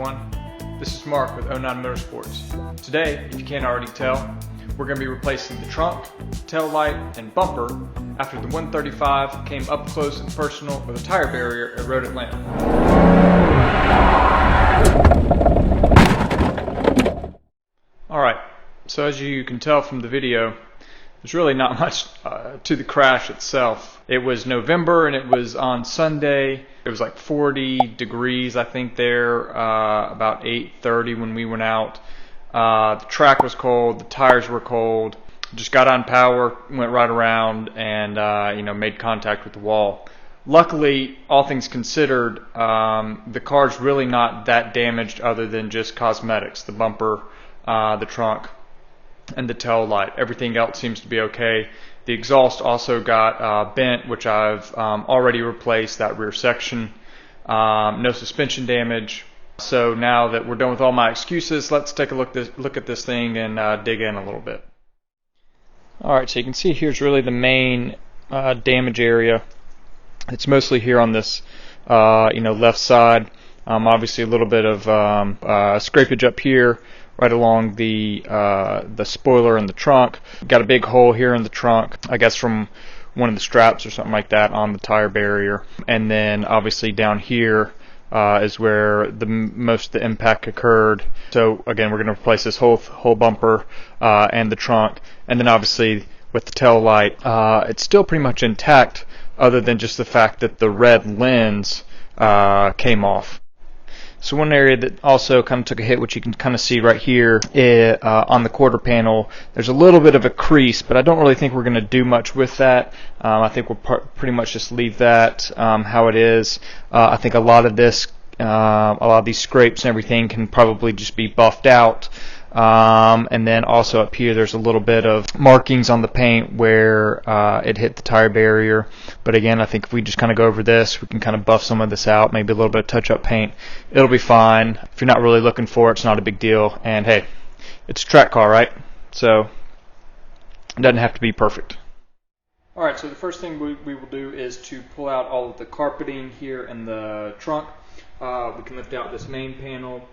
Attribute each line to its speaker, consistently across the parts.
Speaker 1: everyone. This is Mark with 09 Motorsports. Today, if you can't already tell, we're going to be replacing the trunk, tail light, and bumper after the 135 came up close and personal with a tire barrier at Road Atlanta. Alright, so as you can tell from the video, there's really not much to the crash itself. It was November and it was on Sunday. It was like 40 degrees, I think, there, about 8:30 when we went out. The track was cold, the tires were cold. Just got on power, went right around, and made contact with the wall. Luckily, all things considered, the car's really not that damaged other than just cosmetics. The bumper, the trunk, and the tail light. Everything else seems to be okay. The exhaust also got bent, which I've already replaced that rear section. No suspension damage. So now that we're done with all my excuses, let's take a look at this thing and dig in a little bit. Alright, so you can see here's really the main damage area. It's mostly here on this left side. Obviously a little bit of scrapage up here, right along the spoiler in the trunk. Got a big hole here in the trunk, I guess from one of the straps or something like that on the tire barrier. And then obviously down here is where most of the impact occurred. So again, we're going to replace this whole bumper and the trunk. And then obviously with the tail light, it's still pretty much intact other than just the fact that the red lens came off. So one area that also kind of took a hit, which you can kind of see right here on the quarter panel, there's a little bit of a crease, but I don't really think we're going to do much with that. I think we'll pretty much just leave that how it is. I think a lot of these scrapes and everything can probably just be buffed out. And then also up here there's a little bit of markings on the paint where it hit the tire barrier. But again, I think if we just kind of go over this, we can kind of buff some of this out, maybe a little bit of touch-up paint. It'll be fine. If you're not really looking for it, it's not a big deal. And hey, it's a track car, right? So it doesn't have to be perfect. Alright, so the first thing we will do is to pull out all of the carpeting here in the trunk. We can lift out this main panel,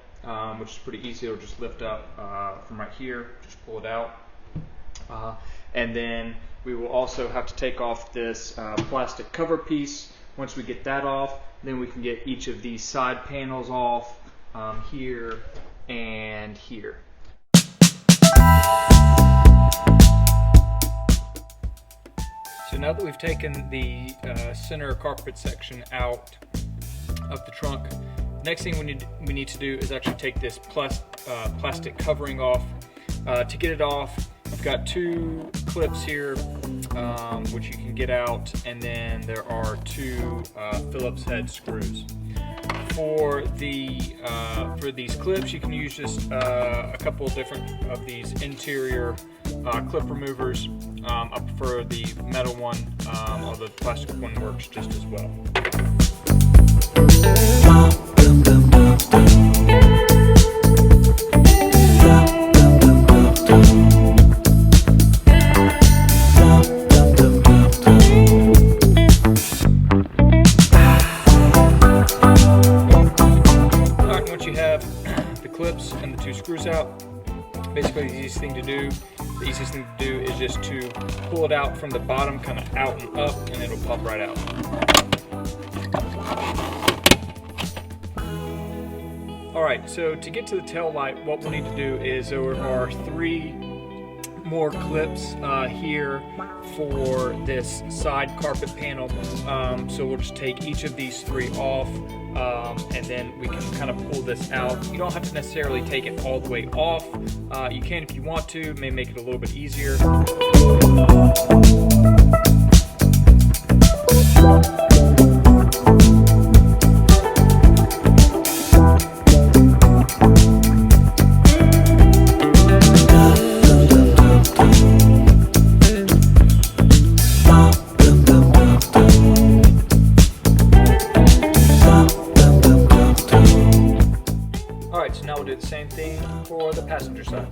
Speaker 1: which is pretty easy. It'll just lift up from right here, just pull it out. And then we will also have to take off this plastic cover piece. Once we get that off, then we can get each of these side panels off here and here. So now that we've taken the center carpet section out of the trunk, next thing we need to do is actually take this plastic covering off. To get it off, I've got two clips here, which you can get out, and then there are two Phillips head screws. For these clips, you can use just a couple different of these interior clip removers. I prefer the metal one, although the plastic one works just as well. Alright, once you have the clips and the two screws out, basically the easiest thing to do is just to pull it out from the bottom, kind of out and up, and it'll pop right out. Alright, so to get to the tail light, what we'll need to do is there are three more clips here for this side carpet panel. So we'll just take each of these three off, and then we can kind of pull this out. You don't have to necessarily take it all the way off. You can if you want to, it may make it a little bit easier. So now we'll do the same thing for the passenger side.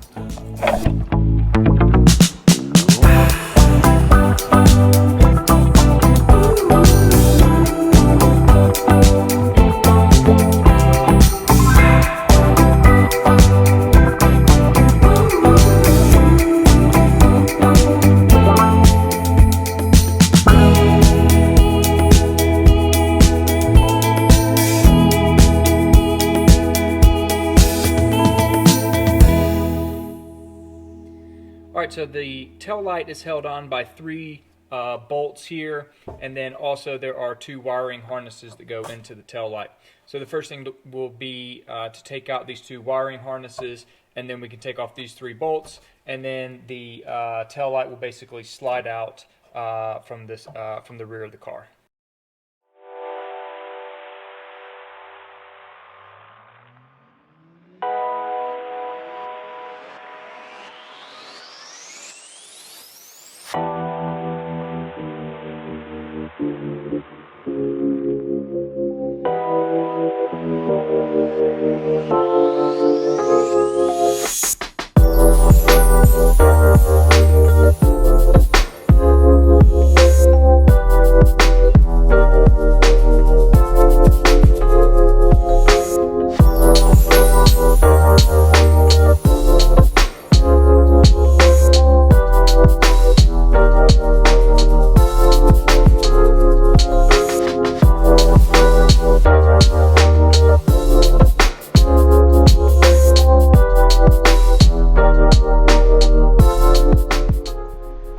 Speaker 1: So the tail light is held on by 3 bolts here, and then also there are 2 wiring harnesses that go into the tail light. So the first thing will be to take out these 2 wiring harnesses, and then we can take off these 3 bolts, and then the tail light will basically slide out from the rear of the car.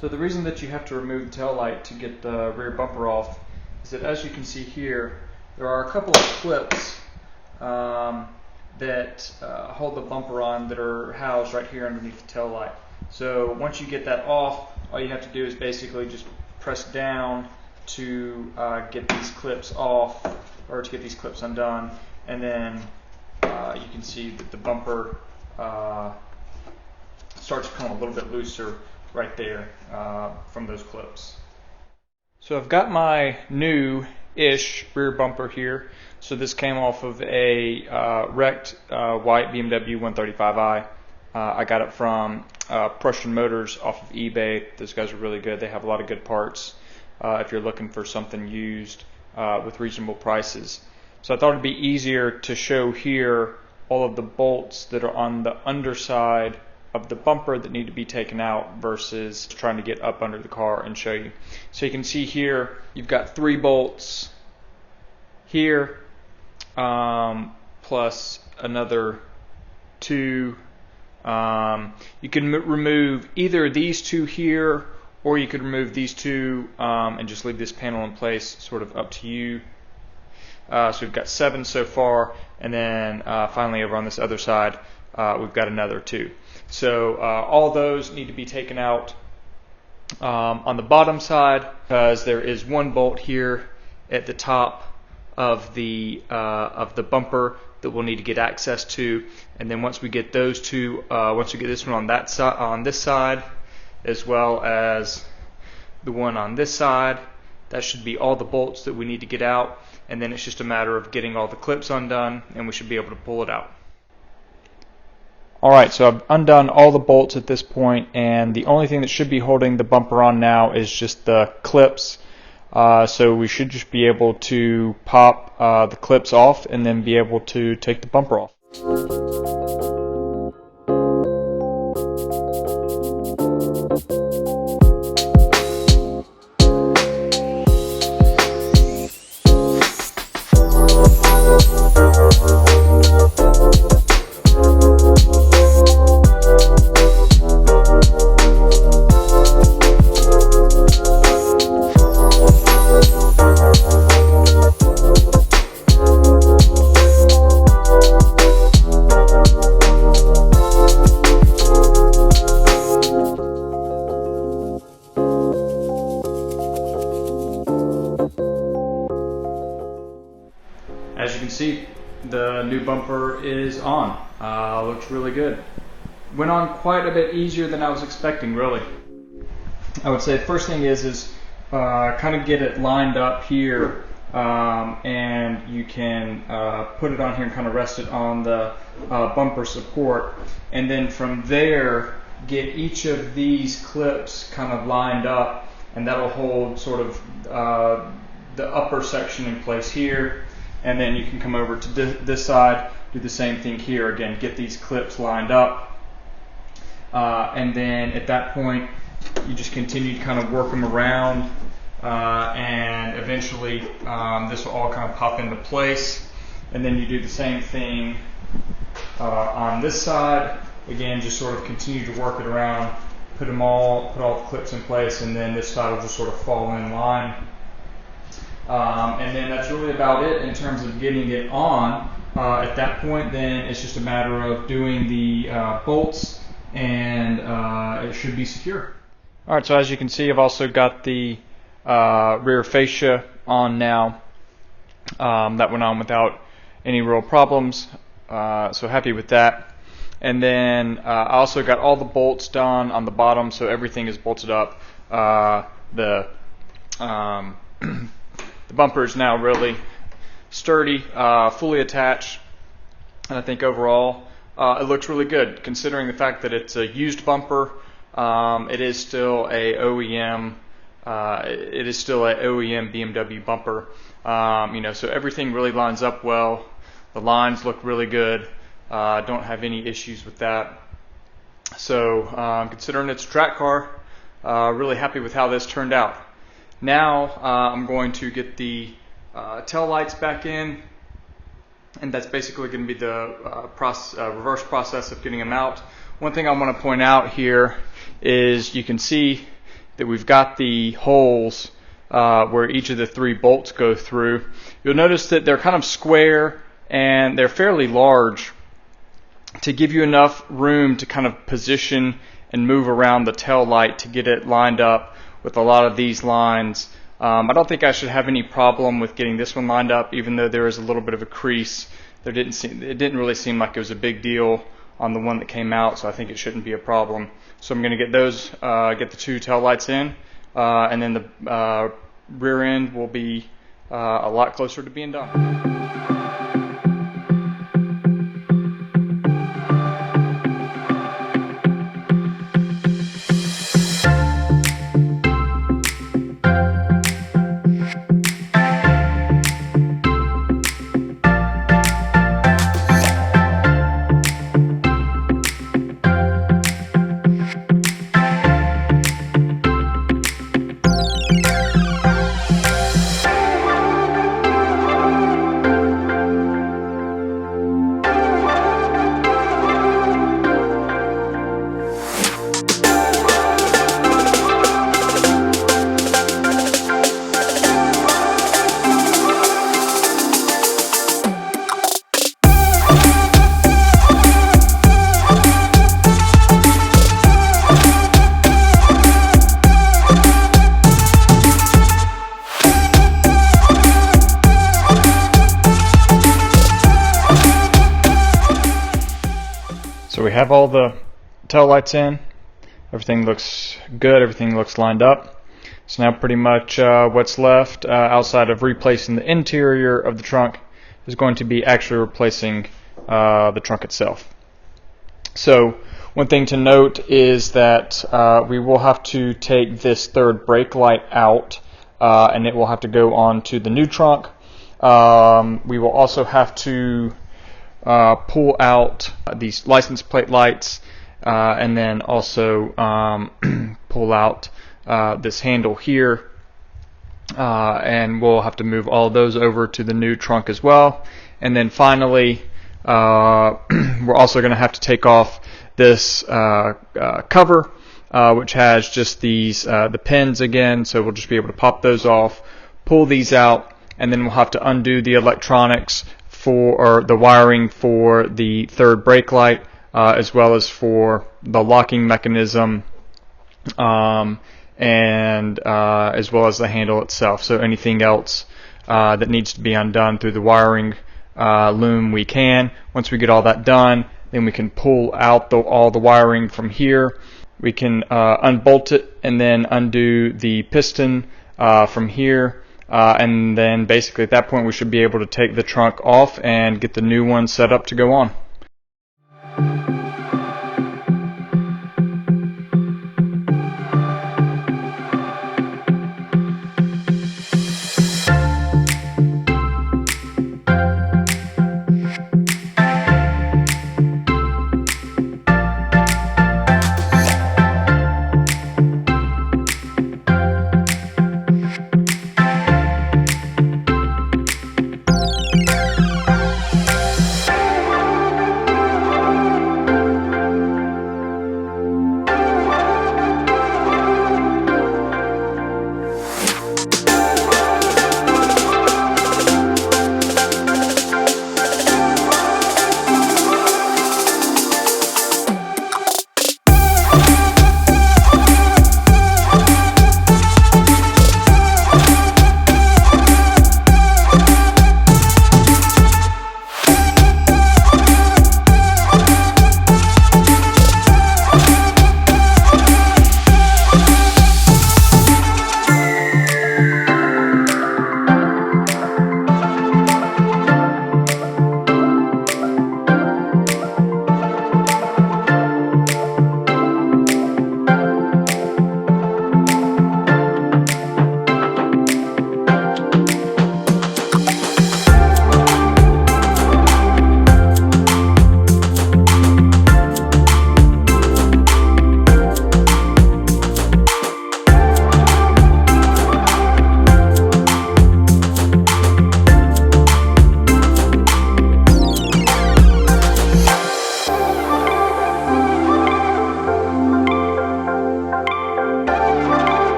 Speaker 1: So the reason that you have to remove the tail light to get the rear bumper off is that, as you can see here, there are a couple of clips that hold the bumper on that are housed right here underneath the tail light. So once you get that off, all you have to do is basically just press down to get these clips off, or to get these clips undone, and then you can see that the bumper starts to become a little bit looser right there from those clips. So I've got my new-ish rear bumper here. So this came off of a wrecked white BMW 135i. I got it from Prussian Motors off of eBay. Those guys are really good. They have a lot of good parts if you're looking for something used with reasonable prices. So I thought it'd be easier to show here all of the bolts that are on the underside of the bumper that need to be taken out versus trying to get up under the car and show you. So you can see here you've got 3 bolts here plus another 2. You can remove either these 2 here, or you could remove these 2 and just leave this panel in place, sort of up to you. So we've got 7 so far, and then finally over on this other side we've got another 2. So all those need to be taken out on the bottom side, because there is 1 bolt here at the top of the bumper that we'll need to get access to, and then once we get those 2, once we get this one on that side, on this side, as well as the one on this side, that should be all the bolts that we need to get out, and then it's just a matter of getting all the clips undone, and we should be able to pull it out. Alright, so I've undone all the bolts at this point, and the only thing that should be holding the bumper on now is just the clips. So we should just be able to pop the clips off and then be able to take the bumper off. As you can see, the new bumper is on. Looks really good. Went on quite a bit easier than I was expecting, really. I would say the first thing is kind of get it lined up here, and you can put it on here and kind of rest it on the bumper support, and then from there get each of these clips kind of lined up, and that'll hold sort of the upper section in place here. And then you can come over to this side, do the same thing here. Again, get these clips lined up, and then at that point you just continue to kind of work them around, and eventually this will all kind of pop into place. And then you do the same thing on this side. Again, just sort of continue to work it around put all the clips in place, and then this side will just sort of fall in line. And then that's really about it in terms of getting it on. At that point, then it's just a matter of doing the bolts, and it should be secure. All right, so as you can see, I've also got the rear fascia on now. That went on without any real problems, so happy with that. And then I also got all the bolts done on the bottom, so everything is bolted up. The bumper is now really sturdy, fully attached, and I think overall it looks really good considering the fact that it's a used bumper. It is still a OEM. It is still a OEM BMW bumper. So everything really lines up well. The lines look really good. Don't have any issues with that. So considering it's a track car, really happy with how this turned out. Now I'm going to get the tail lights back in, and that's basically going to be the reverse process of getting them out. One thing I want to point out here is you can see that we've got the holes where each of the 3 bolts go through. You'll notice that they're kind of square and they're fairly large to give you enough room to kind of position and move around the tail light to get it lined up with a lot of these lines. I don't think I should have any problem with getting this one lined up, even though there is a little bit of a crease. It didn't really seem like it was a big deal on the one that came out, so I think it shouldn't be a problem. So I'm going to get those, get the 2 tail lights in, and then the rear end will be a lot closer to being done. So we have all the tail lights in. Everything looks good. Everything looks lined up. So now pretty much what's left outside of replacing the interior of the trunk is going to be actually replacing the trunk itself. So one thing to note is that we will have to take this third brake light out, and it will have to go onto the new trunk. We will also have to pull out these license plate lights, and then also pull out this handle here, and we'll have to move all of those over to the new trunk as well. And then finally we're also going to have to take off this cover, which has just these the pins again, so we'll just be able to pop those off, pull these out, and then we'll have to undo the electronics or the wiring for the third brake light, as well as for the locking mechanism, and as well as the handle itself. So anything else that needs to be undone through the wiring loom, we can. Once we get all that done, then we can pull out all the wiring from here. We can unbolt it and then undo the piston from here. And then basically at that point we should be able to take the trunk off and get the new one set up to go on.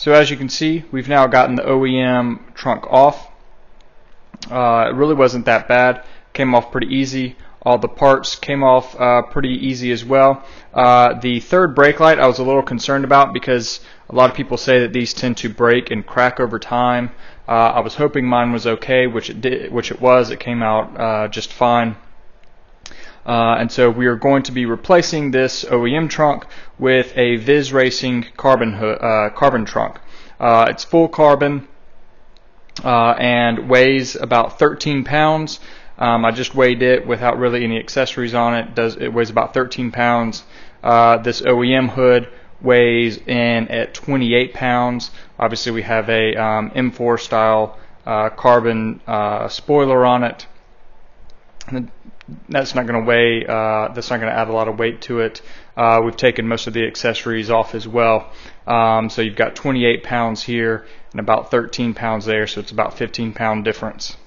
Speaker 1: So as you can see, we've now gotten the OEM trunk off. It really wasn't that bad. Came off pretty easy. All the parts came off pretty easy as well. The third brake light I was a little concerned about because a lot of people say that these tend to break and crack over time. I was hoping mine was okay, which it did, which it was. It came out just fine. And so we are going to be replacing this OEM trunk with a VIS Racing carbon trunk. It's full carbon and weighs about 13 pounds. I just weighed it without really any accessories on it. It weighs about 13 pounds. This OEM hood weighs in at 28 pounds. Obviously we have a M4 style carbon spoiler on it. And that's not going to weigh, that's not going to add a lot of weight to it. We've taken most of the accessories off as well. So you've got 28 pounds here and about 13 pounds there, so it's about 15-pound difference.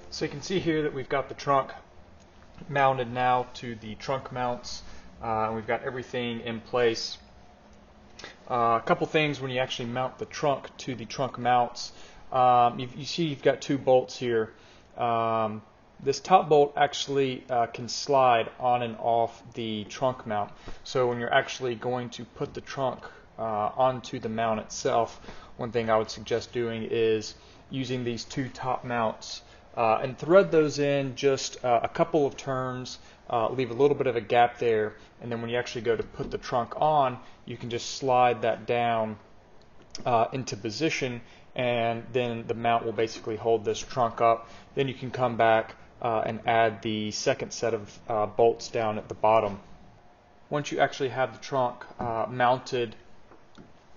Speaker 1: So you can see here that we've got the trunk mounted now to the trunk mounts. We've got everything in place. A couple things when you actually mount the trunk to the trunk mounts. You see you've got two bolts here. This top bolt actually can slide on and off the trunk mount. So when you're actually going to put the trunk onto the mount itself, one thing I would suggest doing is using these two top mounts and thread those in just a couple of turns, leave a little bit of a gap there, and then when you actually go to put the trunk on, you can just slide that down into position, and then the mount will basically hold this trunk up. Then you can come back and add the second set of bolts down at the bottom. Once you actually have the trunk mounted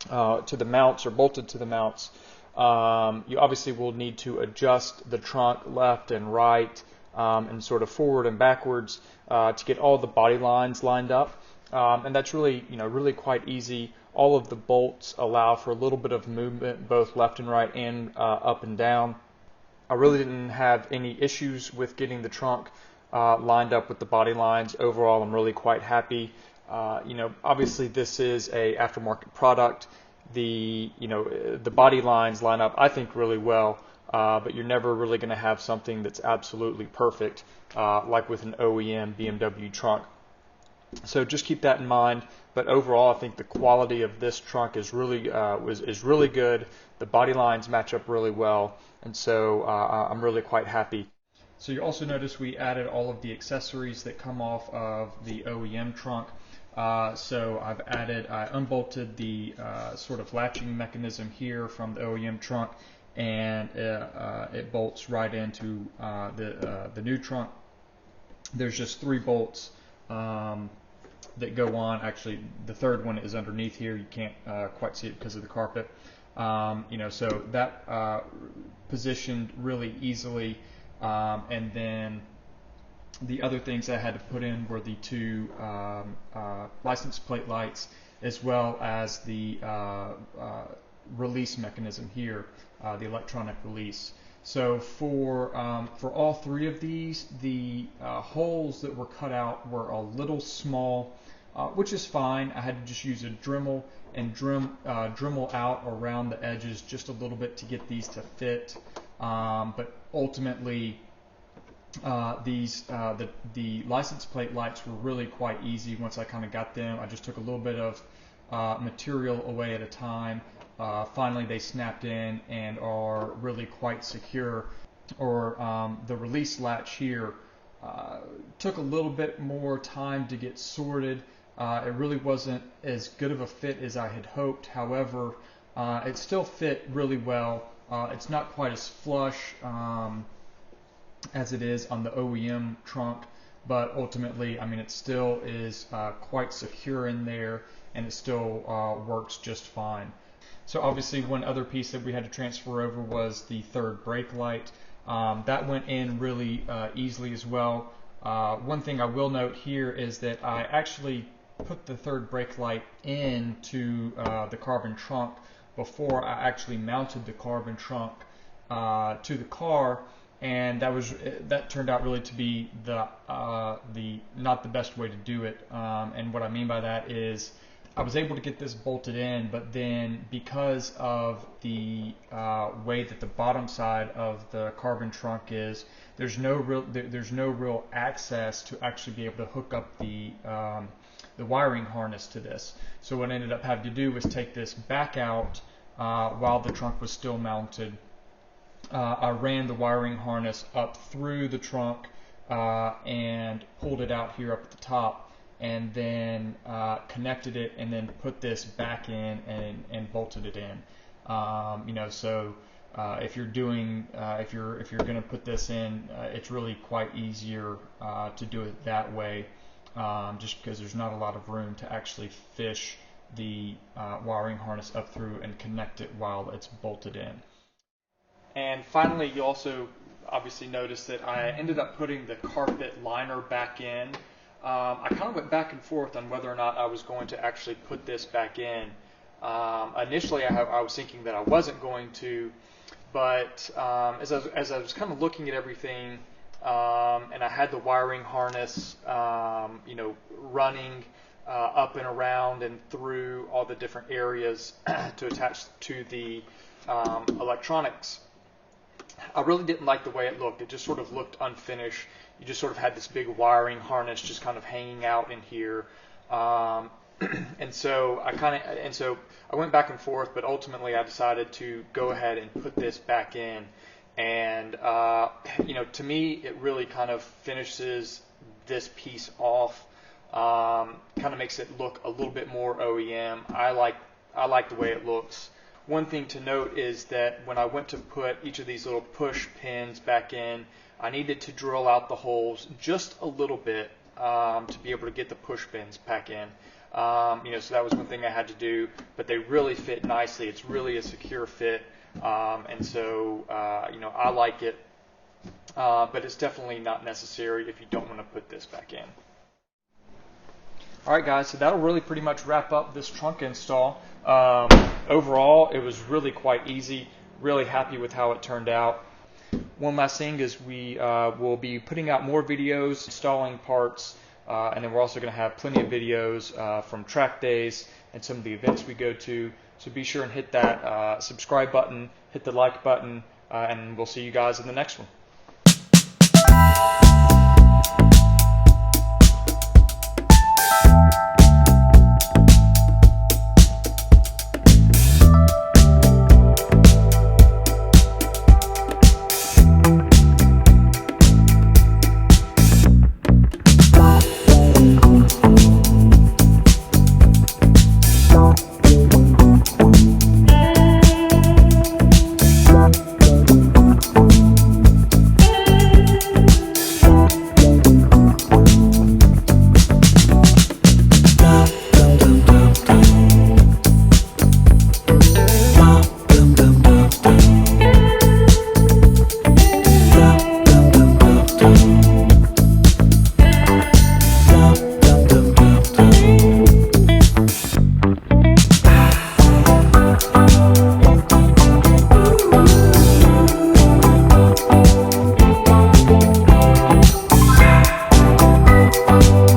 Speaker 1: to the mounts or bolted to the mounts, you obviously will need to adjust the trunk left and right and sort of forward and backwards to get all the body lines lined up, and that's really really quite easy. All of the bolts allow for a little bit of movement both left and right and up and down. I really didn't have any issues with getting the trunk lined up with the body lines. Overall, I'm really quite happy. Obviously this is a aftermarket product. The body lines line up, I think, really well, but you're never really going to have something that's absolutely perfect like with an OEM BMW trunk. So just keep that in mind. But overall, I think the quality of this trunk is really really good. The body lines match up really well, and so I'm really quite happy. So you also notice we added all of the accessories that come off of the OEM trunk. So I unbolted the sort of latching mechanism here from the OEM trunk, and it bolts right into the new trunk. There's just 3 bolts that go on. Actually, the third one is underneath here. You can't quite see it because of the carpet. So that positioned really easily. And then the other things I had to put in were the two license plate lights, as well as the release mechanism here, the electronic release. So for all three of these, the holes that were cut out were a little small, which is fine. I had to just use a Dremel and Dremel out around the edges just a little bit to get these to fit. But ultimately, the license plate lights were really quite easy once I kind of got them. I just took a little bit of material away at a time. Finally, they snapped in and are really quite secure. Or the release latch here took a little bit more time to get sorted. It really wasn't as good of a fit as I had hoped. However, it still fit really well. It's not quite as flush as it is on the OEM trunk, but ultimately, I mean, it still is quite secure in there, and it still works just fine. So obviously, one other piece that we had to transfer over was the third brake light. That went in really easily as well. One thing I will note here is that I actually put the third brake light into the carbon trunk before I actually mounted the carbon trunk to the car, and that turned out really to be not the best way to do it. And what I mean by that is I was able to get this bolted in, but then because of the way that the bottom side of the carbon trunk is, there's no real access to actually be able to hook up the wiring harness to this. So what I ended up having to do was take this back out while the trunk was still mounted. I ran the wiring harness up through the trunk and pulled it out here up at the top, and then connected it, and then put this back in and bolted it in. So if you're going to put this in, it's really quite easier to do it that way, just because there's not a lot of room to actually fish the wiring harness up through and connect it while it's bolted in. And finally, you also obviously notice that I ended up putting the carpet liner back in. I kind of went back and forth on whether or not I was going to actually put this back in. Initially, I was thinking that I wasn't going to, but as I was kind of looking at everything, and I had the wiring harness, running up and around and through all the different areas to attach to the electronics, I really didn't like the way it looked. It just sort of looked unfinished. You just sort of had this big wiring harness just kind of hanging out in here, and so I went back and forth. But ultimately, I decided to go ahead and put this back in. And to me, it really kind of finishes this piece off. Kind of makes it look a little bit more OEM. I like the way it looks. One thing to note is that when I went to put each of these little push pins back in, I needed to drill out the holes just a little bit to be able to get the push pins back in. So that was one thing I had to do, but they really fit nicely. It's really a secure fit, and so I like it, but it's definitely not necessary if you don't want to put this back in. Alright guys, so that'll really pretty much wrap up this trunk install. Overall, it was really quite easy. Really happy with how it turned out. One last thing is we will be putting out more videos installing parts, and then we're also going to have plenty of videos from track days and some of the events we go to. So be sure and hit that subscribe button, hit the like button, and we'll see you guys in the next one.
Speaker 2: you.